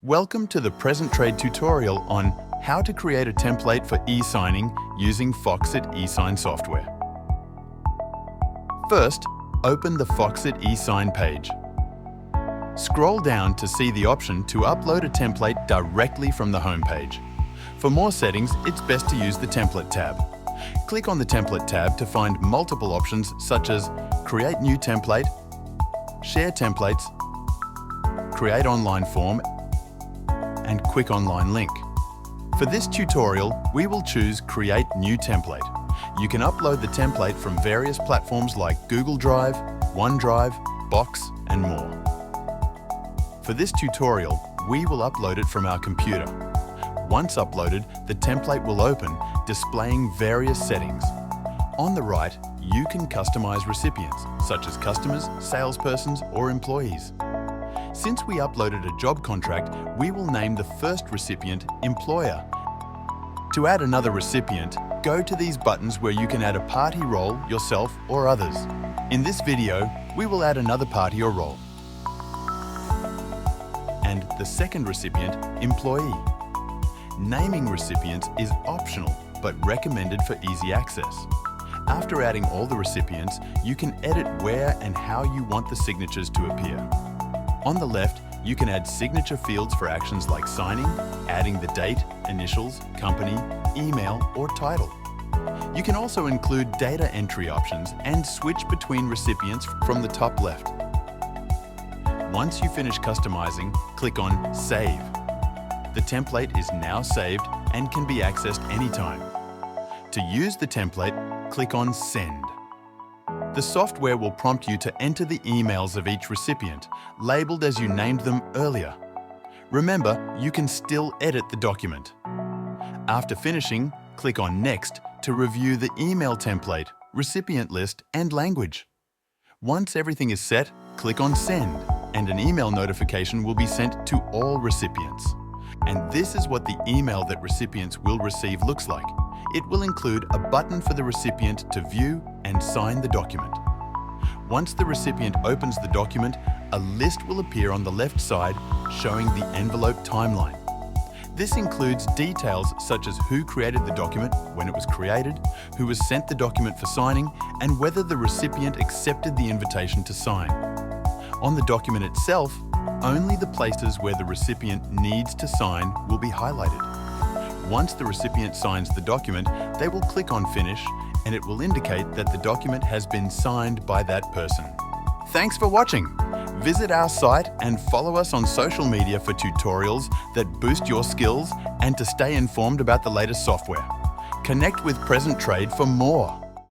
Welcome to the present trade tutorial on how to create a template for e-signing using Foxit E-sign software. First, open the Foxit E-sign page. Scroll down to see the option to upload a template directly from the home page. For more settings, it's best to use the Template tab. Click on the Template tab to find multiple options such as Create New Template, Share Templates, Create Online Form, and Quick Online Link. For this tutorial, we will choose Create New Template. You can upload the template from various platforms like Google Drive, OneDrive, Box, and more. For this tutorial, we will upload it from our computer. Once uploaded, the template will open, displaying various settings. On the right, you can customize recipients, such as customers, salespersons, or employees. Since we uploaded a job contract, we will name the first recipient Employer. To add another recipient, go to these buttons where you can add a party role, yourself, or others. In this video, we will add another party or role. And the second recipient, Employee. Naming recipients is optional, but recommended for easy access. After adding all the recipients, you can edit where and how you want the signatures to appear. On the left, you can add signature fields for actions like signing, adding the date, initials, company, email, or title. You can also include data entry options and switch between recipients from the top left. Once you finish customizing, click on Save. The template is now saved and can be accessed anytime. To use the template, click on Send. The software will prompt you to enter the emails of each recipient, labeled as you named them earlier. Remember, you can still edit the document. After finishing, click on Next to review the email template, recipient list, and language. Once everything is set, click on Send, and an email notification will be sent to all recipients. And this is what the email that recipients will receive looks like. It will include a button for the recipient to view and sign the document. Once the recipient opens the document, a list will appear on the left side showing the envelope timeline. This includes details such as who created the document, when it was created, who was sent the document for signing, and whether the recipient accepted the invitation to sign. On the document itself, only the places where the recipient needs to sign will be highlighted. Once the recipient signs the document, they will click on Finish, and it will indicate that the document has been signed by that person. Thanks for watching. Visit our site and follow us on social media for tutorials that boost your skills and to stay informed about the latest software. Connect with Present Trade for more.